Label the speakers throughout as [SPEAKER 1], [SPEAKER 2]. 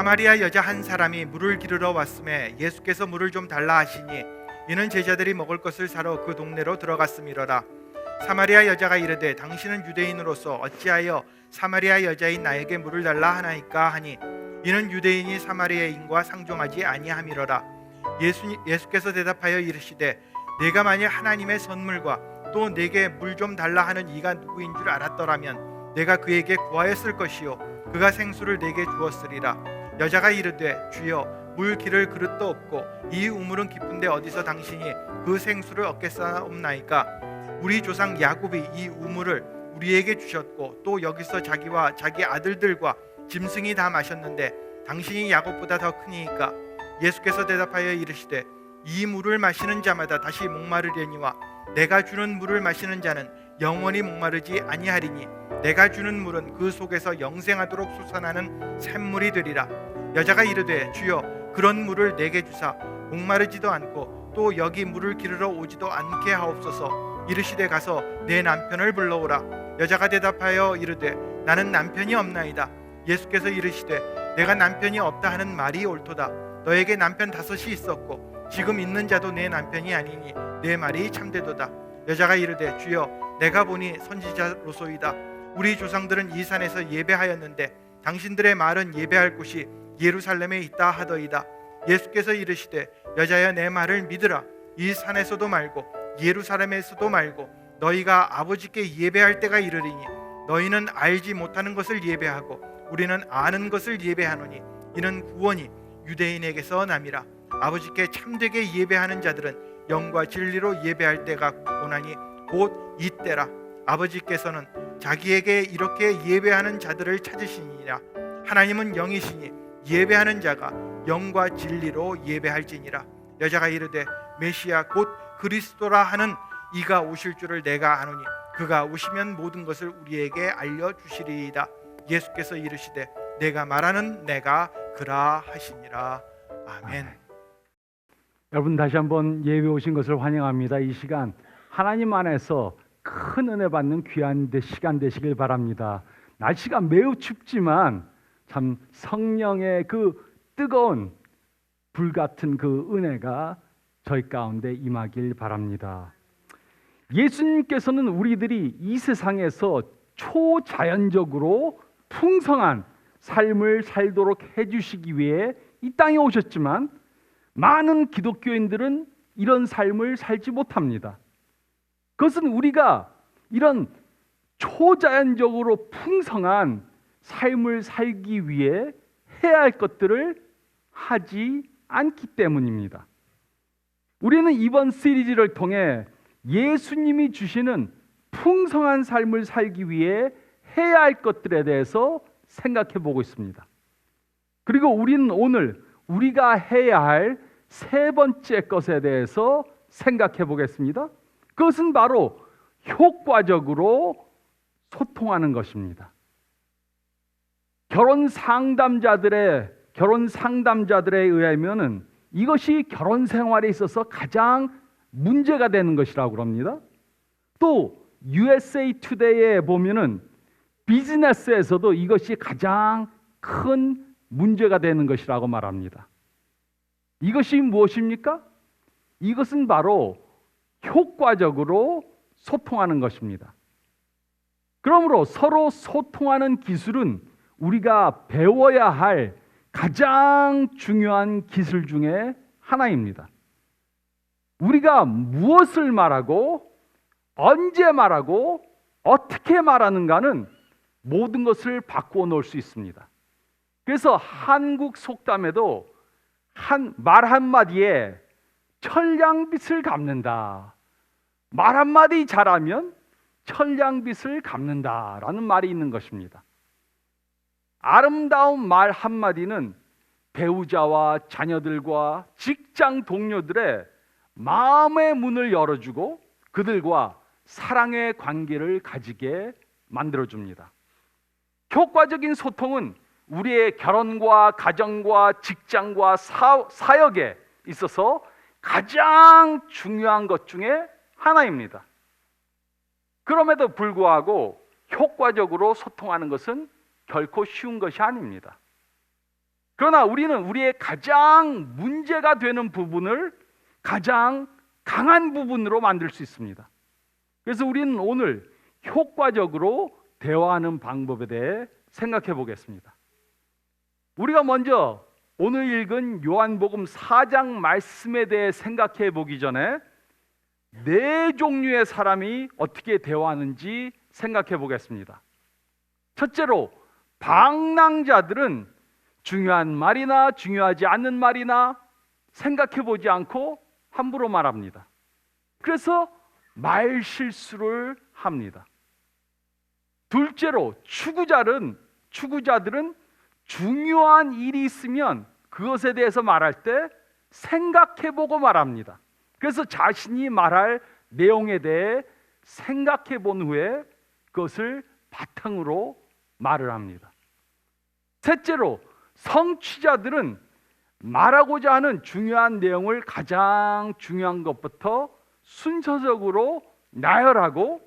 [SPEAKER 1] 사마리아 여자 한 사람이 물을 기르러 왔음에 예수께서 물을 좀 달라 하시니 이는 제자들이 먹을 것을 사러 그 동네로 들어갔음이로라. 사마리아 여자가 이르되 당신은 유대인으로서 어찌하여 사마리아 여자인 나에게 물을 달라 하나이까 하니 이는 유대인이 사마리아인과 상종하지 아니함이로라. 예수께서 대답하여 이르시되 내가 만일 하나님의 선물과 또 내게 물 좀 달라 하는 이가 누구인 줄 알았더라면 내가 그에게 구하였을 것이요 그가 생수를 내게 주었으리라. 여자가 이르되 주여 물 기를 그릇도 없고 이 우물은 깊은데 어디서 당신이 그 생수를 얻겠사옵나이까. 우리 조상 야곱이 이 우물을 우리에게 주셨고 또 여기서 자기와 자기 아들들과 짐승이 다 마셨는데 당신이 야곱보다 더 크니이까. 예수께서 대답하여 이르시되 이 물을 마시는 자마다 다시 목마르려니와 내가 주는 물을 마시는 자는 영원히 목마르지 아니하리니 내가 주는 물은 그 속에서 영생하도록 솟아나는 샘물이 되리라. 여자가 이르되 주여 그런 물을 내게 주사 목마르지도 않고 또 여기 물을 기르러 오지도 않게 하옵소서. 이르시되 가서 내 남편을 불러오라. 여자가 대답하여 이르되 나는 남편이 없나이다. 예수께서 이르시되 내가 남편이 없다 하는 말이 옳도다. 너에게 남편 5이 있었고 지금 있는 자도 내 남편이 아니니 내 말이 참되도다. 여자가 이르되 주여 내가 보니 선지자로소이다. 우리 조상들은 이 산에서 예배하였는데 당신들의 말은 예배할 곳이 예루살렘에 있다 하더이다. 예수께서 이르시되 여자여 내 말을 믿으라. 이 산에서도 말고 예루살렘에서도 말고 너희가 아버지께 예배할 때가 이르리니 너희는 알지 못하는 것을 예배하고 우리는 아는 것을 예배하노니 이는 구원이 유대인에게서 남이라. 아버지께 참되게 예배하는 자들은 영과 진리로 예배할 때가 오나니 곧 이때라. 아버지께서는 자기에게 이렇게 예배하는 자들을 찾으시니라. 하나님은 영이시니 예배하는 자가 영과 진리로 예배할지니라. 여자가 이르되 메시아 곧 그리스도라 하는 이가 오실 줄을 내가 아노니 그가 오시면 모든 것을 우리에게 알려주시리이다. 예수께서 이르시되 내가 말하는 내가 그라 하시니라. 아멘.
[SPEAKER 2] 여러분 다시 한번 예배 오신 것을 환영합니다. 이 시간 하나님 안에서 큰 은혜 받는 귀한 시간 되시길 바랍니다. 날씨가 매우 춥지만 참 성령의 그 뜨거운 불같은 그 은혜가 저희 가운데 임하길 바랍니다. 예수님께서는 우리들이 이 세상에서 초자연적으로 풍성한 삶을 살도록 해주시기 위해 이 땅에 오셨지만 많은 기독교인들은 이런 삶을 살지 못합니다. 그것은 우리가 이런 초자연적으로 풍성한 삶을 살기 위해 해야 할 것들을 하지 않기 때문입니다. 우리는 이번 시리즈를 통해 예수님이 주시는 풍성한 삶을 살기 위해 해야 할 것들에 대해서 생각해 보고 있습니다. 그리고 우리는 오늘 우리가 해야 할 세 번째 것에 대해서 생각해 보겠습니다. 그것은 바로 효과적으로 소통하는 것입니다. 결혼 상담자들에 의하면은 이것이 결혼 생활에 있어서 가장 문제가 되는 것이라고 그럽니다. 또 USA 투데이에 보면은 비즈니스에서도 이것이 가장 큰 문제가 되는 것이라고 말합니다. 이것이 무엇입니까? 이것은 바로 효과적으로 소통하는 것입니다. 그러므로 서로 소통하는 기술은 우리가 배워야 할 가장 중요한 기술 중에 하나입니다. 우리가 무엇을 말하고 언제 말하고 어떻게 말하는가는 모든 것을 바꾸어 놓을 수 있습니다. 그래서 한국 속담에도 말 한마디에 천냥빚을 갚는다. 말 한마디 잘하면 천냥빚을 갚는다라는 말이 있는 것입니다. 아름다운 말 한마디는 배우자와 자녀들과 직장 동료들의 마음의 문을 열어주고 그들과 사랑의 관계를 가지게 만들어줍니다. 효과적인 소통은 우리의 결혼과 가정과 직장과 사역에 있어서 가장 중요한 것 중에 하나입니다. 그럼에도 불구하고 효과적으로 소통하는 것은 결코 쉬운 것이 아닙니다. 그러나 우리는 우리의 가장 문제가 되는 부분을 가장 강한 부분으로 만들 수 있습니다. 그래서 우리는 오늘 효과적으로 대화하는 방법에 대해 생각해 보겠습니다. 우리가 먼저 오늘 읽은 요한복음 4장 말씀에 대해 생각해 보기 전에 네 종류의 사람이 어떻게 대화하는지 생각해 보겠습니다. 첫째로, 방랑자들은 중요한 말이나 중요하지 않는 말이나 생각해 보지 않고 함부로 말합니다. 그래서 말 실수를 합니다. 둘째로, 추구자들은 중요한 일이 있으면 그것에 대해서 말할 때 생각해 보고 말합니다. 그래서 자신이 말할 내용에 대해 생각해 본 후에 그것을 바탕으로 말을 합니다. 셋째로, 성취자들은 말하고자 하는 중요한 내용을 가장 중요한 것부터 순서적으로 나열하고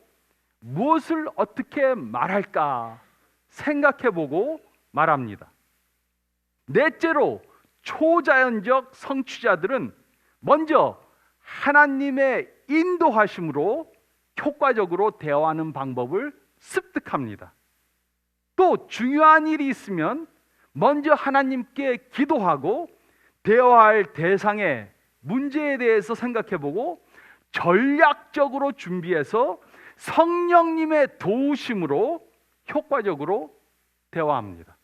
[SPEAKER 2] 무엇을 어떻게 말할까 생각해 보고 말합니다. 넷째로, 초자연적 성취자들은 먼저 하나님의 인도하심으로 효과적으로 대화하는 방법을 습득합니다. 또 중요한 일이 있으면 먼저 하나님께 기도하고 대화할 대상의 문제에 대해서 생각해보고 전략적으로 준비해서 성령님의 도우심으로 효과적으로 대화합니다.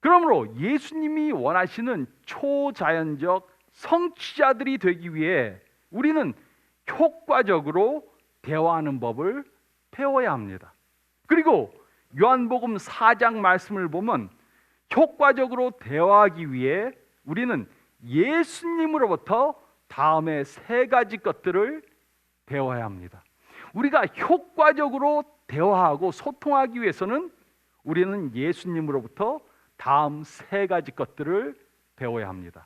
[SPEAKER 2] 그러므로 예수님이 원하시는 초자연적 성취자들이 되기 위해 우리는 효과적으로 대화하는 법을 배워야 합니다. 그리고 요한복음 4장 말씀을 보면 효과적으로 대화하기 위해 우리는 예수님으로부터 다음에 세 가지 것들을 배워야 합니다. 우리가 효과적으로 대화하고 소통하기 위해서는 우리는 예수님으로부터 다음 세 가지 것들을 배워야 합니다.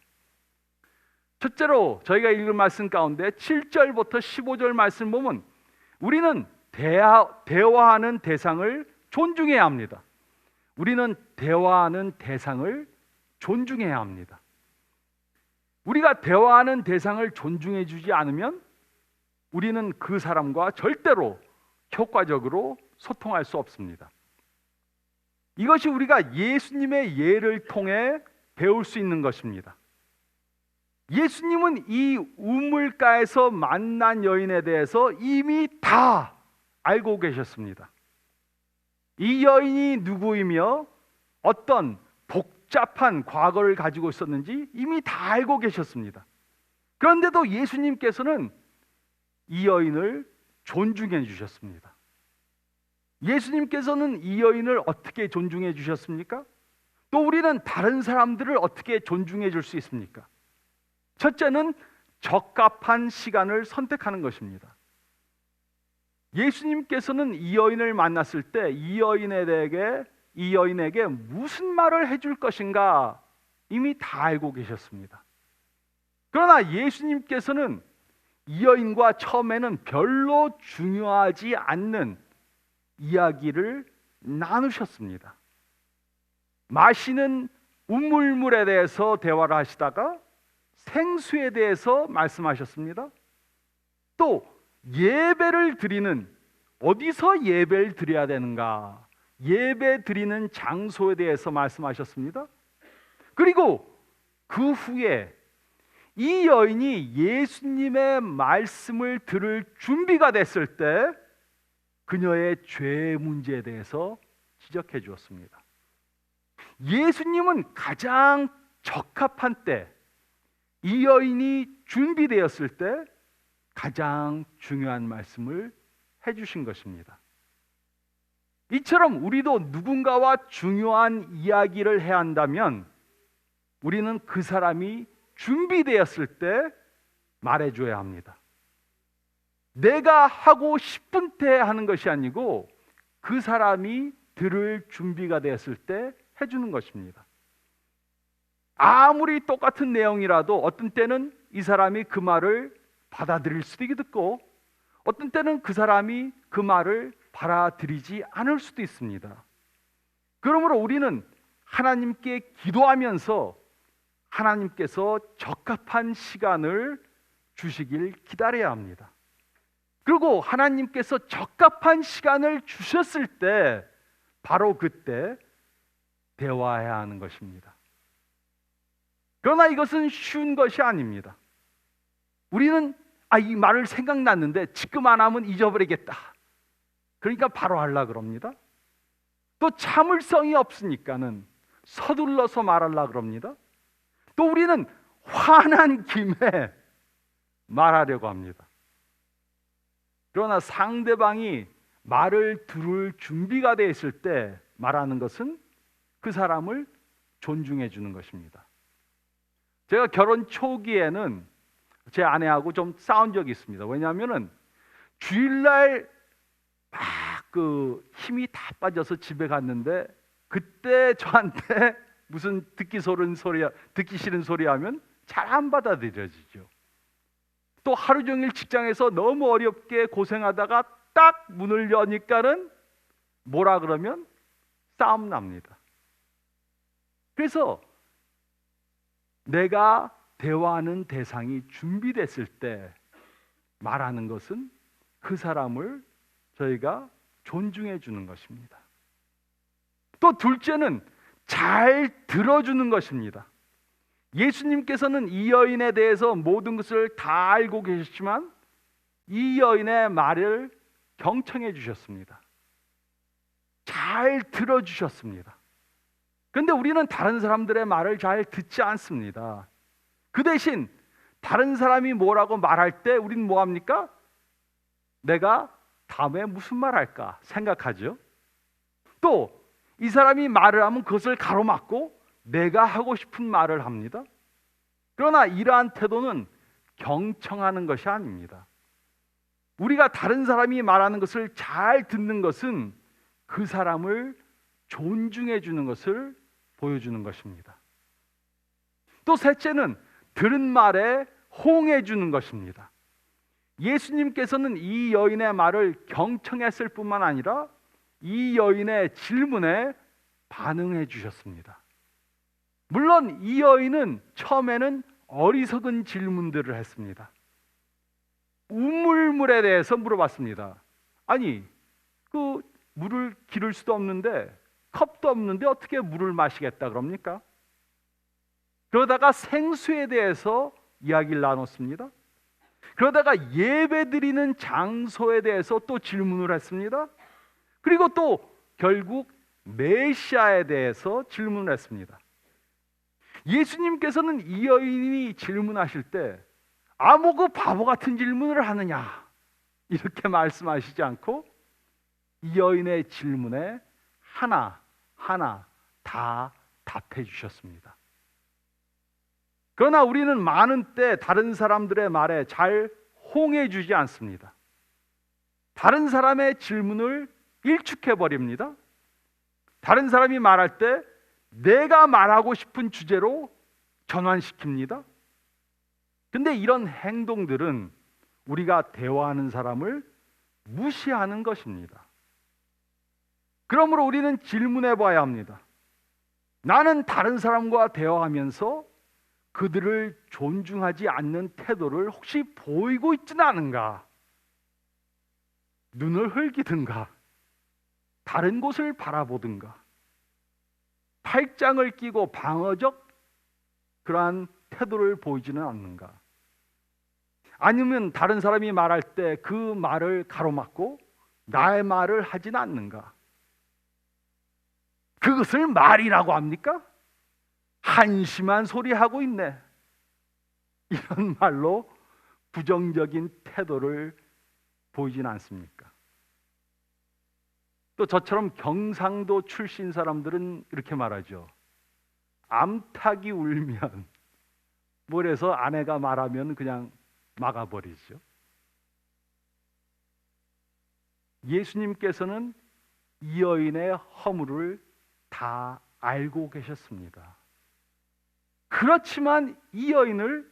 [SPEAKER 2] 첫째로 저희가 읽은 말씀 가운데 7절부터 15절 말씀 보면 우리는 대화하는 대상을 존중해야 합니다. 우리는 대화하는 대상을 존중해야 합니다. 우리가 대화하는 대상을 존중해 주지 않으면 우리는 그 사람과 절대로 효과적으로 소통할 수 없습니다. 이것이 우리가 예수님의 예를 통해 배울 수 있는 것입니다. 예수님은 이 우물가에서 만난 여인에 대해서 이미 다 알고 계셨습니다. 이 여인이 누구이며 어떤 복잡한 과거를 가지고 있었는지 이미 다 알고 계셨습니다. 그런데도 예수님께서는 이 여인을 존중해 주셨습니다. 예수님께서는 이 여인을 어떻게 존중해 주셨습니까? 또 우리는 다른 사람들을 어떻게 존중해 줄 수 있습니까? 첫째는 적합한 시간을 선택하는 것입니다. 예수님께서는 이 여인을 만났을 때 이 여인에게 무슨 말을 해줄 것인가 이미 다 알고 계셨습니다. 그러나 예수님께서는 이 여인과 처음에는 별로 중요하지 않는 이야기를 나누셨습니다. 마시는 우물물에 대해서 대화를 하시다가 생수에 대해서 말씀하셨습니다. 또 예배를 드리는 어디서 예배를 드려야 되는가 예배 드리는 장소에 대해서 말씀하셨습니다. 그리고 그 후에 이 여인이 예수님의 말씀을 들을 준비가 됐을 때 그녀의 죄 문제에 대해서 지적해 주었습니다. 예수님은 가장 적합한 때, 이 여인이 준비되었을 때 가장 중요한 말씀을 해주신 것입니다. 이처럼 우리도 누군가와 중요한 이야기를 해야 한다면 우리는 그 사람이 준비되었을 때 말해줘야 합니다. 내가 하고 싶은 때 하는 것이 아니고 그 사람이 들을 준비가 되었을 때 해주는 것입니다. 아무리 똑같은 내용이라도 어떤 때는 이 사람이 그 말을 받아들일 수도 있고 어떤 때는 그 사람이 그 말을 받아들이지 않을 수도 있습니다. 그러므로 우리는 하나님께 기도하면서 하나님께서 적합한 시간을 주시길 기다려야 합니다. 그리고 하나님께서 적합한 시간을 주셨을 때 바로 그때 대화해야 하는 것입니다. 그러나 이것은 쉬운 것이 아닙니다. 우리는 이 말을 생각났는데 지금 안 하면 잊어버리겠다. 그러니까 바로 하려고 그럽니다. 또 참을성이 없으니까는 서둘러서 말하려고 그럽니다. 또 우리는 화난 김에 말하려고 합니다. 그러나 상대방이 말을 들을 준비가 되어 있을 때 말하는 것은 그 사람을 존중해 주는 것입니다. 제가 결혼 초기에는 제 아내하고 좀 싸운 적이 있습니다. 왜냐하면은 주일날 막 힘이 다 빠져서 집에 갔는데 그때 저한테 무슨 듣기 싫은 소리 하면 잘 안 받아들여지죠. 또 하루 종일 직장에서 너무 어렵게 고생하다가 딱 문을 여니까는 뭐라 그러면 싸움 납니다. 그래서 내가 대화하는 대상이 준비됐을 때 말하는 것은 그 사람을 저희가 존중해 주는 것입니다. 또 둘째는 잘 들어주는 것입니다. 예수님께서는 이 여인에 대해서 모든 것을 다 알고 계셨지만 이 여인의 말을 경청해 주셨습니다. 잘 들어주셨습니다. 그런데 우리는 다른 사람들의 말을 잘 듣지 않습니다. 그 대신 다른 사람이 뭐라고 말할 때 우리는 뭐합니까? 내가 다음에 무슨 말 할까 생각하죠. 또 이 사람이 말을 하면 그것을 가로막고 내가 하고 싶은 말을 합니다. 그러나 이러한 태도는 경청하는 것이 아닙니다. 우리가 다른 사람이 말하는 것을 잘 듣는 것은 그 사람을 존중해 주는 것을 보여주는 것입니다. 또 셋째는 들은 말에 호응해 주는 것입니다. 예수님께서는 이 여인의 말을 경청했을 뿐만 아니라 이 여인의 질문에 반응해 주셨습니다. 물론 이 여인은 처음에는 어리석은 질문들을 했습니다. 우물물에 대해서 물어봤습니다. 아니, 그 물을 기를 수도 없는데 컵도 없는데 어떻게 물을 마시겠다 그럽니까? 그러다가 생수에 대해서 이야기를 나눴습니다. 그러다가 예배드리는 장소에 대해서 또 질문을 했습니다. 그리고 또 결국 메시아에 대해서 질문을 했습니다. 예수님께서는 이 여인이 질문하실 때 그 바보 같은 질문을 하느냐 이렇게 말씀하시지 않고 이 여인의 질문에 하나하나 다 답해 주셨습니다. 그러나 우리는 많은 때 다른 사람들의 말에 잘 호응해 주지 않습니다. 다른 사람의 질문을 일축해 버립니다. 다른 사람이 말할 때 내가 말하고 싶은 주제로 전환시킵니다. 근데 이런 행동들은 우리가 대화하는 사람을 무시하는 것입니다. 그러므로 우리는 질문해 봐야 합니다. 나는 다른 사람과 대화하면서 그들을 존중하지 않는 태도를 혹시 보이고 있지는 않은가? 눈을 흘기든가 다른 곳을 바라보든가 팔짱을 끼고 방어적 그러한 태도를 보이지는 않는가? 아니면 다른 사람이 말할 때 그 말을 가로막고 나의 말을 하진 않는가? 그것을 말이라고 합니까? 한심한 소리 하고 있네. 이런 말로 부정적인 태도를 보이진 않습니까? 또 저처럼 경상도 출신 사람들은 이렇게 말하죠. 암탉이 울면 뭐래서 아내가 말하면 그냥 막아버리죠. 예수님께서는 이 여인의 허물을 다 알고 계셨습니다. 그렇지만 이 여인을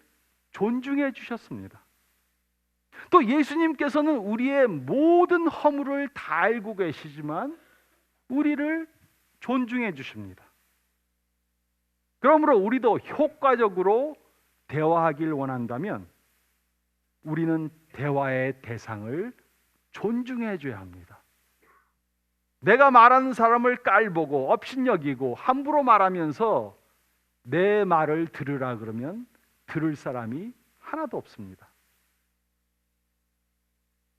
[SPEAKER 2] 존중해 주셨습니다. 또 예수님께서는 우리의 모든 허물을 다 알고 계시지만 우리를 존중해 주십니다. 그러므로 우리도 효과적으로 대화하길 원한다면 우리는 대화의 대상을 존중해 줘야 합니다. 내가 말하는 사람을 깔보고 업신여기고 함부로 말하면서 내 말을 들으라 그러면 들을 사람이 하나도 없습니다.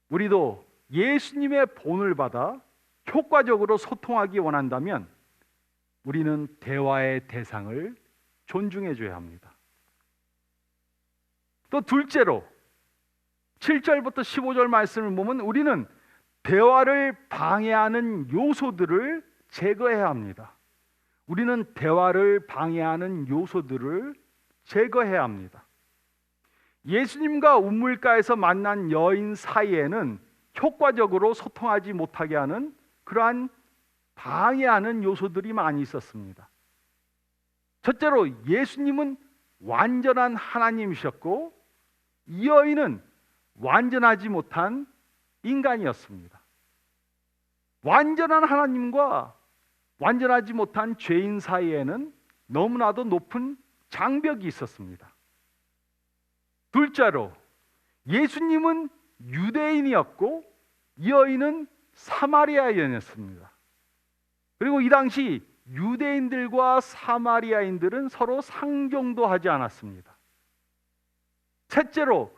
[SPEAKER 2] 우리도 예수님의 본을 받아 효과적으로 소통하기 원한다면 우리는 대화의 대상을 존중해 줘야 합니다. 또 둘째로 7절부터 15절 말씀을 보면 우리는 대화를 방해하는 요소들을 제거해야 합니다. 우리는 대화를 방해하는 요소들을 제거해야 합니다. 예수님과 우물가에서 만난 여인 사이에는 효과적으로 소통하지 못하게 하는 그러한 방해하는 요소들이 많이 있었습니다. 첫째로 예수님은 완전한 하나님이셨고 이 여인은 완전하지 못한 인간이었습니다. 완전한 하나님과 완전하지 못한 죄인 사이에는 너무나도 높은 장벽이 있었습니다. 둘째로 예수님은 유대인이었고 이 여인은 사마리아인이었습니다. 그리고 이 당시 유대인들과 사마리아인들은 서로 상종도 하지 않았습니다. 셋째로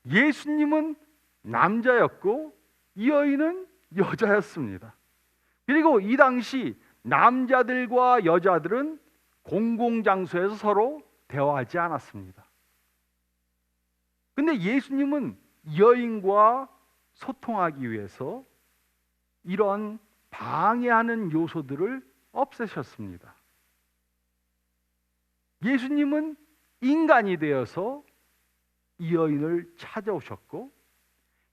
[SPEAKER 2] 예수님은 남자였고 이 여인은 여자였습니다. 그리고 이 당시 남자들과 여자들은 공공장소에서 서로 대화하지 않았습니다. 근데 예수님은 여인과 소통하기 위해서 이런 방해하는 요소들을 없애셨습니다. 예수님은 인간이 되어서 이 여인을 찾아오셨고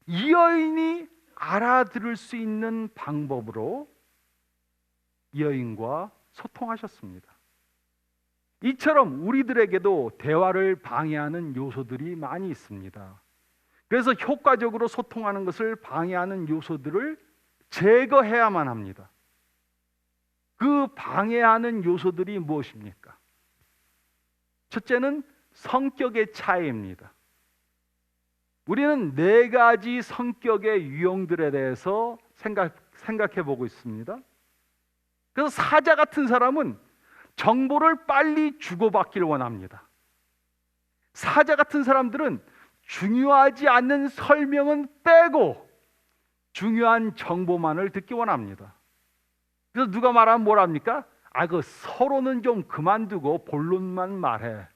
[SPEAKER 2] 이 여인이 알아들을 수 있는 방법으로 이 여인과 소통하셨습니다. 이처럼 우리들에게도 대화를 방해하는 요소들이 많이 있습니다. 그래서 효과적으로 소통하는 것을 방해하는 요소들을 제거해야만 합니다. 그 방해하는 요소들이 무엇입니까? 첫째는 성격의 차이입니다. 우리는 네 가지 성격의 유형들에 대해서 생각해 보고 있습니다. 그래서 사자 같은 사람은 정보를 빨리 주고받기를 원합니다. 사자 같은 사람들은 중요하지 않는 설명은 빼고 중요한 정보만을 듣기 원합니다. 그래서 누가 말하면 뭐랍니까? 그 서로는 좀 그만두고 본론만 말해.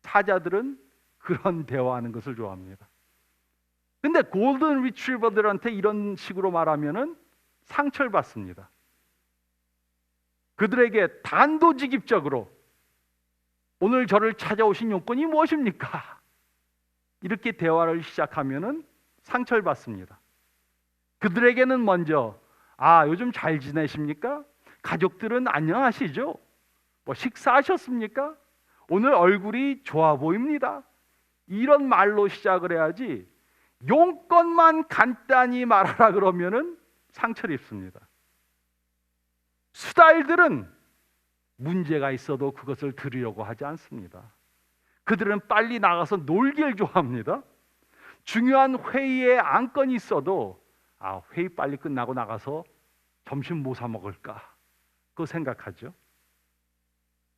[SPEAKER 2] 사자들은 그런 대화하는 것을 좋아합니다. 근데 골든 리트리버들한테 이런 식으로 말하면은 상처를 받습니다. 그들에게 단도직입적으로 오늘 저를 찾아오신 요건이 무엇입니까? 이렇게 대화를 시작하면은 상처를 받습니다. 그들에게는 먼저 요즘 잘 지내십니까? 가족들은 안녕하시죠? 식사하셨습니까? 오늘 얼굴이 좋아 보입니다. 이런 말로 시작을 해야지 용건만 간단히 말하라 그러면은 상처를 입습니다. 수달들은 문제가 있어도 그것을 들으려고 하지 않습니다. 그들은 빨리 나가서 놀기를 좋아합니다. 중요한 회의에 안건이 있어도 회의 빨리 끝나고 나가서 점심 뭐 사 먹을까? 그거 생각하죠.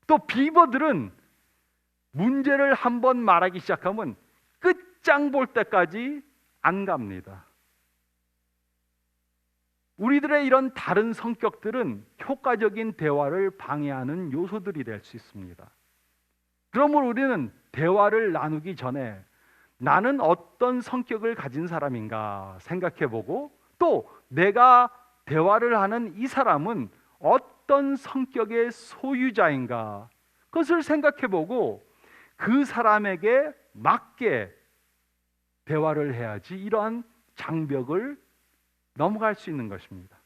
[SPEAKER 2] 또 비버들은 문제를 한번 말하기 시작하면 끝장 볼 때까지 안 갑니다. 우리들의 이런 다른 성격들은 효과적인 대화를 방해하는 요소들이 될 수 있습니다. 그러므로 우리는 대화를 나누기 전에 나는 어떤 성격을 가진 사람인가 생각해보고 또 내가 대화를 하는 이 사람은 어떤 성격의 소유자인가 그것을 생각해보고 그 사람에게 맞게 대화를 해야지 이러한 장벽을 넘어갈 수 있는 것입니다.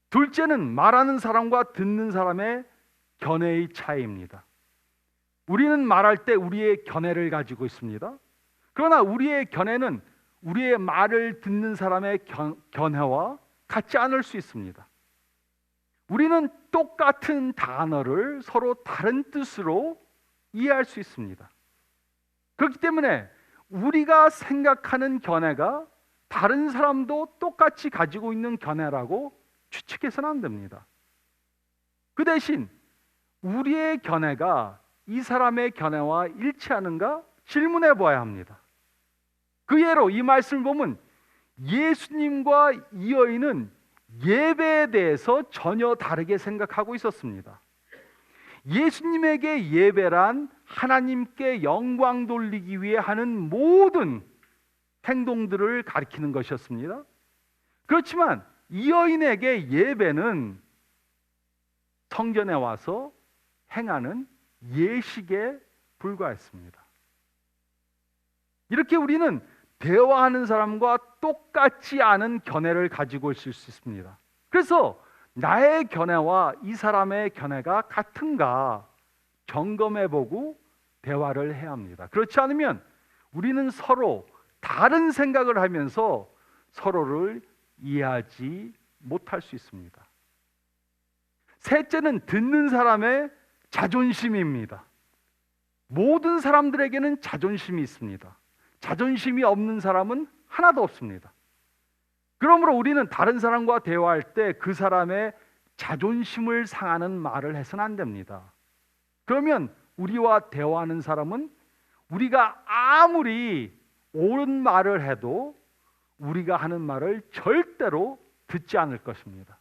[SPEAKER 2] 둘째는 말하는 사람과 듣는 사람의 견해의 차이입니다. 우리는 말할 때 우리의 견해를 가지고 있습니다. 그러나 우리의 견해는 우리의 말을 듣는 사람의 견해와 같지 않을 수 있습니다. 우리는 똑같은 단어를 서로 다른 뜻으로 이해할 수 있습니다. 그렇기 때문에 우리가 생각하는 견해가 다른 사람도 똑같이 가지고 있는 견해라고 추측해서는 안 됩니다. 그 대신 우리의 견해가 이 사람의 견해와 일치하는가 질문해 보아야 합니다. 그 예로 이 말씀을 보면 예수님과 이 여인은 예배에 대해서 전혀 다르게 생각하고 있었습니다. 예수님에게 예배란 하나님께 영광 돌리기 위해 하는 모든 행동들을 가리키는 것이었습니다. 그렇지만 이 여인에게 예배는 성전에 와서 행하는 예식에 불과했습니다. 이렇게 우리는 대화하는 사람과 똑같지 않은 견해를 가지고 있을 수 있습니다. 그래서 나의 견해와 이 사람의 견해가 같은가 점검해보고 대화를 해야 합니다. 그렇지 않으면 우리는 서로 다른 생각을 하면서 서로를 이해하지 못할 수 있습니다. 셋째는 듣는 사람의 자존심입니다. 모든 사람들에게는 자존심이 있습니다. 자존심이 없는 사람은 하나도 없습니다. 그러므로 우리는 다른 사람과 대화할 때 그 사람의 자존심을 상하는 말을 해서는 안 됩니다. 그러면 우리와 대화하는 사람은 우리가 아무리 옳은 말을 해도 우리가 하는 말을 절대로 듣지 않을 것입니다.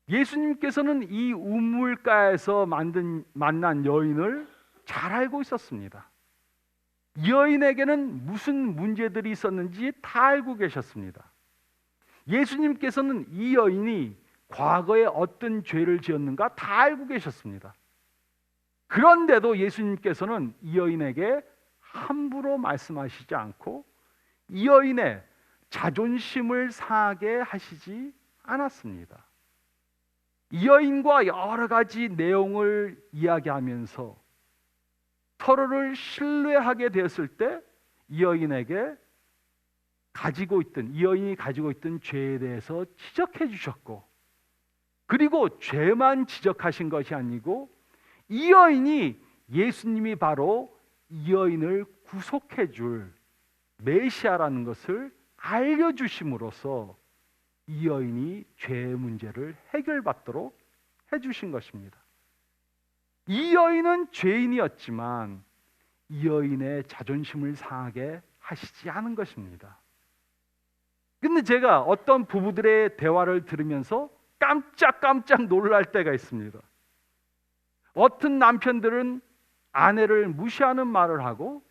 [SPEAKER 2] 예수님께서는 이 우물가에서 만난 여인을 잘 알고 있었습니다. 이 여인에게는 무슨 문제들이 있었는지 다 알고 계셨습니다. 예수님께서는 이 여인이 과거에 어떤 죄를 지었는가 다 알고 계셨습니다. 그런데도 예수님께서는 이 여인에게 함부로 말씀하시지 않고 이 여인의 자존심을 상하게 하시지 않았습니다. 이 여인과 여러 가지 내용을 이야기하면서 서로를 신뢰하게 되었을 때 이 여인이 가지고 있던 죄에 대해서 지적해 주셨고, 그리고 죄만 지적하신 것이 아니고 이 여인이 예수님이 바로 이 여인을 구속해 줄 메시아라는 것을 알려주심으로써 이 여인이 죄의 문제를 해결받도록 해주신 것입니다. 이 여인은 죄인이었지만 이 여인의 자존심을 상하게 하시지 않은 것입니다. 근데 제가 어떤 부부들의 대화를 들으면서 깜짝 놀랄 때가 있습니다. 어떤 남편들은 아내를 무시하는 말을 하고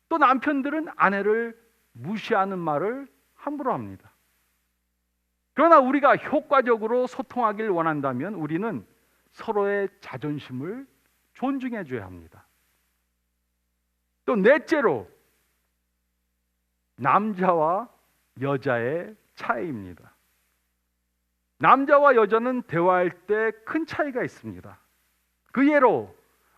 [SPEAKER 2] 또 남편들은 아내를 무시하는 말을 함부로 합니다. 그러나 우리가 효과적으로 소통하길 원한다면 우리는 서로의 자존심을 존중해 줘야 합니다. 또 넷째로 남자와 여자의 차이입니다. 남자와 여자는 대화할 때 큰 차이가 있습니다. 그 예로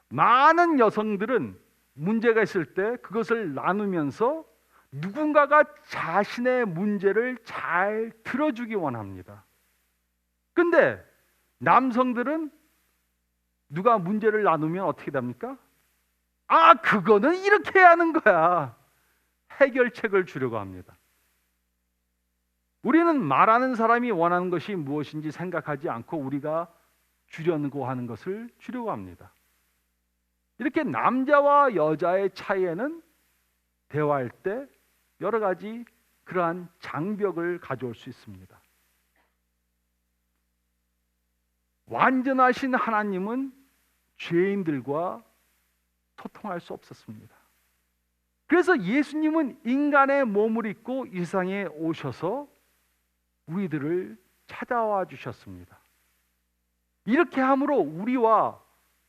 [SPEAKER 2] 많은 여성들은 문제가 있을 때 그것을 나누면서 누군가가 자신의 문제를 잘 들어주기 원합니다. 근데 남성들은 누가 문제를 나누면 어떻게 됩니까? 그거는 이렇게 해야 하는 거야. 해결책을 주려고 합니다. 우리는 말하는 사람이 원하는 것이 무엇인지 생각하지 않고 우리가 주려고 하는 것을 주려고 합니다. 이렇게 남자와 여자의 차이에는 대화할 때 여러 가지 그러한 장벽을 가져올 수 있습니다. 완전하신 하나님은 죄인들과 소통할 수 없었습니다. 그래서 예수님은 인간의 몸을 입고 이 세상에 오셔서 우리들을 찾아와 주셨습니다. 이렇게 함으로 우리와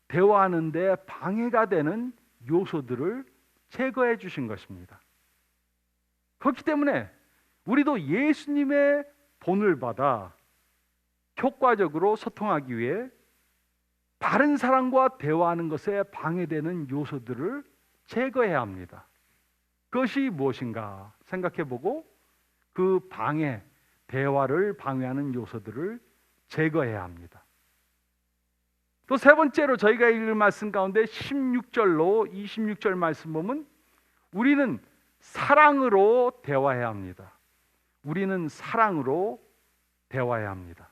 [SPEAKER 2] 대화하는 데 방해가 되는 요소들을 제거해 주신 것입니다. 그렇기 때문에 우리도 예수님의 본을 받아 효과적으로 소통하기 위해 다른 사람과 대화하는 것에 방해되는 요소들을 제거해야 합니다. 그것이 무엇인가 생각해 보고 그 대화를 방해하는 요소들을 제거해야 합니다. 또 세 번째로 저희가 읽을 말씀 가운데 16절로 26절 말씀 보면 우리는 사랑으로 대화해야 합니다. 우리는 사랑으로 대화해야 합니다.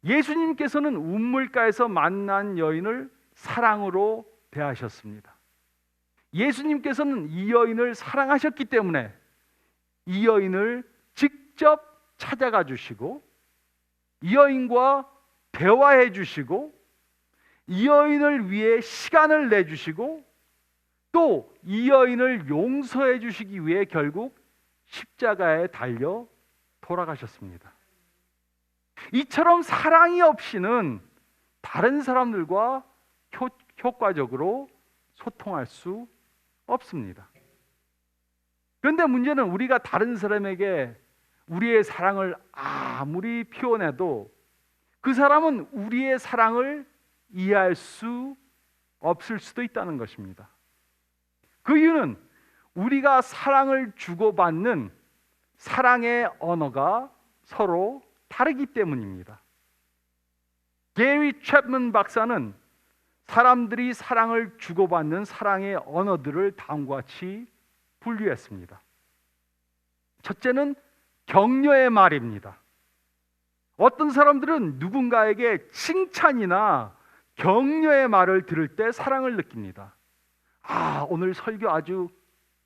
[SPEAKER 2] 예수님께서는 우물가에서 만난 여인을 사랑으로 대하셨습니다. 예수님께서는 이 여인을 사랑하셨기 때문에 이 여인을 직접 찾아가 주시고 이 여인과 대화해 주시고 이 여인을 위해 시간을 내주시고 또 이 여인을 용서해 주시기 위해 결국 십자가에 달려 돌아가셨습니다. 이처럼 사랑이 없이는 다른 사람들과 효과적으로 소통할 수 없습니다. 그런데 문제는 우리가 다른 사람에게 우리의 사랑을 아무리 표현해도 그 사람은 우리의 사랑을 이해할 수 없을 수도 있다는 것입니다. 그 이유는 우리가 사랑을 주고받는 사랑의 언어가 서로 다르기 때문입니다. 게리 챕먼 박사는 사람들이 사랑을 주고받는 사랑의 언어들을 다음과 같이 분류했습니다. 첫째는 격려의 말입니다. 어떤 사람들은 누군가에게 칭찬이나 격려의 말을 들을 때 사랑을 느낍니다. 오늘 설교 아주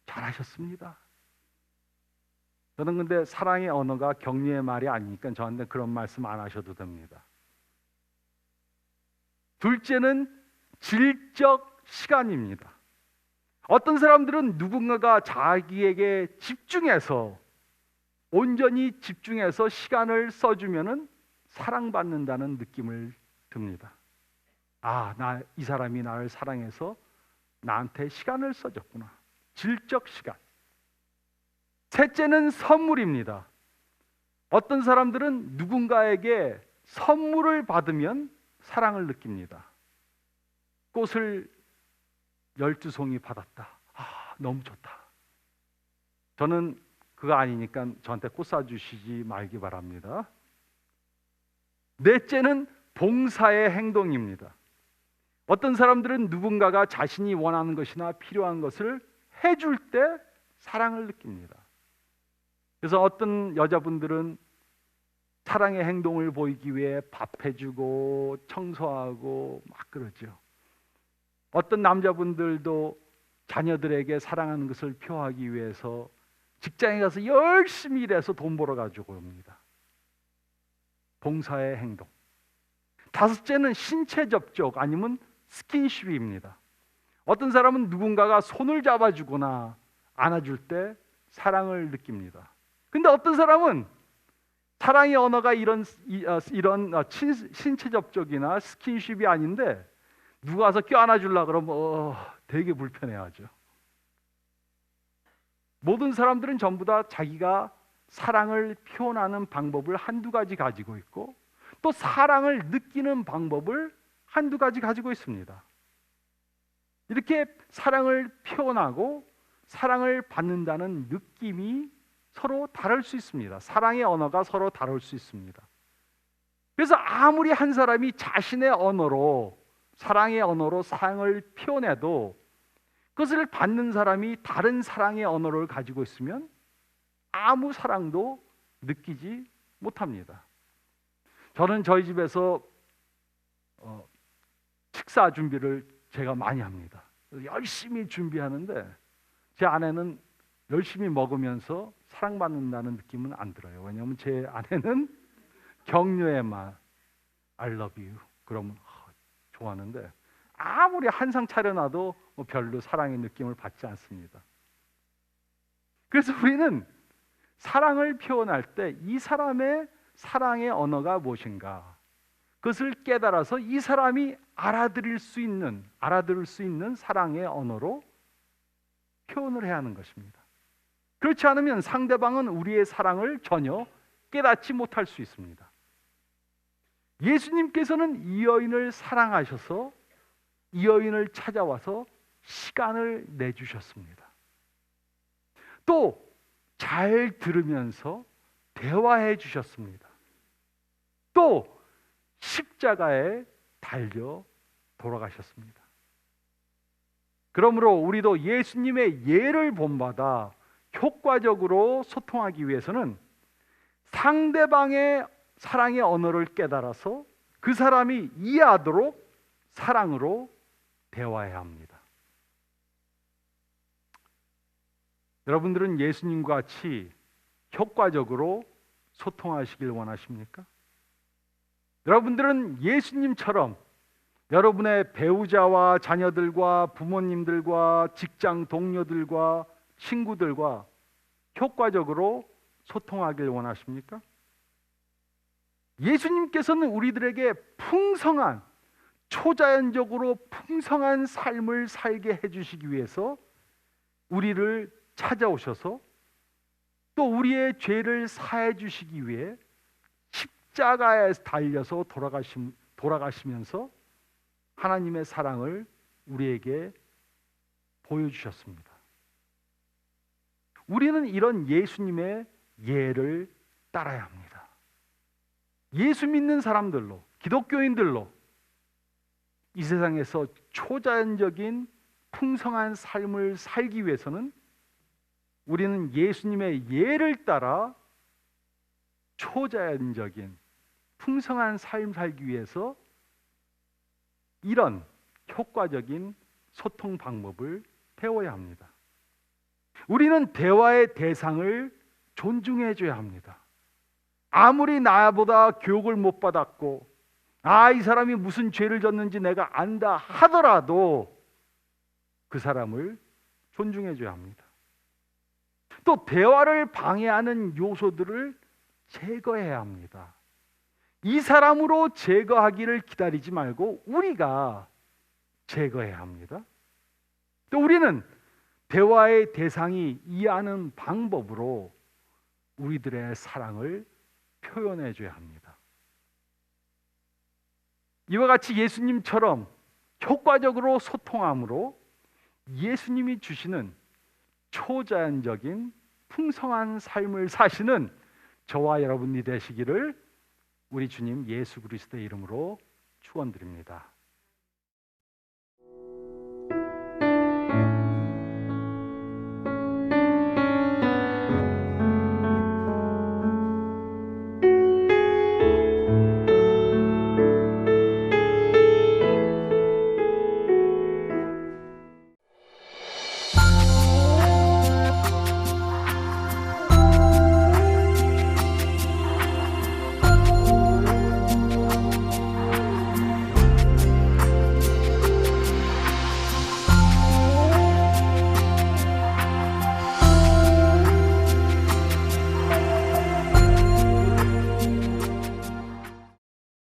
[SPEAKER 2] 잘하셨습니다. 저는 근데 사랑의 언어가 격려의 말이 아니니까 저한테 그런 말씀 안 하셔도 됩니다. 둘째는 질적 시간입니다. 어떤 사람들은 누군가가 자기에게 집중해서 온전히 집중해서 시간을 써주면은 사랑받는다는 느낌을 듭니다. 이 사람이 나를 사랑해서 나한테 시간을 써줬구나. 질적 시간. 셋째는 선물입니다. 어떤 사람들은 누군가에게 선물을 받으면 사랑을 느낍니다. 꽃을 12송이 받았다. 너무 좋다. 저는 그거 아니니까 저한테 꽃 사주시지 말기 바랍니다. 넷째는 봉사의 행동입니다. 어떤 사람들은 누군가가 자신이 원하는 것이나 필요한 것을 해줄 때 사랑을 느낍니다. 그래서 어떤 여자분들은 사랑의 행동을 보이기 위해 밥 해주고 청소하고 막 그러죠. 어떤 남자분들도 자녀들에게 사랑하는 것을 표하기 위해서 직장에 가서 열심히 일해서 돈 벌어 가지고 옵니다. 봉사의 행동. 다섯째는 신체 접촉 아니면 스킨십입니다. 어떤 사람은 누군가가 손을 잡아주거나 안아줄 때 사랑을 느낍니다. 근데 어떤 사람은 사랑의 언어가 이런 신체 접촉이나 스킨십이 아닌데 누가 와서 껴안아주려고 그러면 되게 불편해하죠. 모든 사람들은 전부 다 자기가 사랑을 표현하는 방법을 한두 가지 가지고 있고 또 사랑을 느끼는 방법을 한두 가지 가지고 있습니다. 이렇게 사랑을 표현하고 사랑을 받는다는 느낌이 서로 다를 수 있습니다. 사랑의 언어가 서로 다를 수 있습니다. 그래서 아무리 한 사람이 자신의 언어로 사랑의 언어로 사랑을 표현해도 그것을 받는 사람이 다른 사랑의 언어를 가지고 있으면 아무 사랑도 느끼지 못합니다. 저는 저희 집에서 식사 준비를 제가 많이 합니다. 열심히 준비하는데 제 아내는 열심히 먹으면서 사랑받는다는 느낌은 안 들어요. 왜냐하면 제 아내는 격려의 말 I love you 그러면 좋아하는데 아무리 한상 차려놔도 별로 사랑의 느낌을 받지 않습니다. 그래서 우리는 사랑을 표현할 때 이 사람의 사랑의 언어가 무엇인가 그것을 깨달아서 이 사람이 알아들을 수 있는 사랑의 언어로 표현을 해야 하는 것입니다. 그렇지 않으면 상대방은 우리의 사랑을 전혀 깨닫지 못할 수 있습니다. 예수님께서는 이 여인을 사랑하셔서 이 여인을 찾아와서 시간을 내주셨습니다. 또 잘 들으면서 대화해 주셨습니다. 또 우리로 십자가에 달려 돌아가셨습니다. 그러므로 우리도 예수님의 예를 본받아 효과적으로 소통하기 위해서는 상대방의 사랑의 언어를 깨달아서 그 사람이 이해하도록 사랑으로 대화해야 합니다. 여러분들은 예수님과 같이 효과적으로 소통하시길 원하십니까? 여러분들은 예수님처럼 여러분의 배우자와 자녀들과 부모님들과 직장 동료들과 친구들과 효과적으로 소통하길 원하십니까? 예수님께서는 우리들에게 풍성한, 초자연적으로 풍성한 삶을 살게 해주시기 위해서 우리를 찾아오셔서 또 우리의 죄를 사해 주시기 위해 십자가에 달려서 돌아가시면서 하나님의 사랑을 우리에게 보여주셨습니다. 우리는 이런 예수님의 예를 따라야 합니다. 예수 믿는 사람들로, 기독교인들로 이 세상에서 초자연적인 풍성한 삶을 살기 위해서는 우리는 예수님의 예를 따라 초자연적인 풍성한 삶 살기 위해서 이런 효과적인 소통 방법을 배워야 합니다. 우리는 대화의 대상을 존중해 줘야 합니다. 아무리 나보다 교육을 못 받았고 이 사람이 무슨 죄를 졌는지 내가 안다 하더라도 그 사람을 존중해 줘야 합니다. 또 대화를 방해하는 요소들을 제거해야 합니다. 이 사람으로 제거하기를 기다리지 말고 우리가 제거해야 합니다. 또 우리는 대화의 대상이 이해하는 방법으로 우리들의 사랑을 표현해 줘야 합니다. 이와 같이 예수님처럼 효과적으로 소통함으로 예수님이 주시는 초자연적인 풍성한 삶을 사시는 저와 여러분이 되시기를 우리 주님 예수 그리스도의 이름으로 축원드립니다.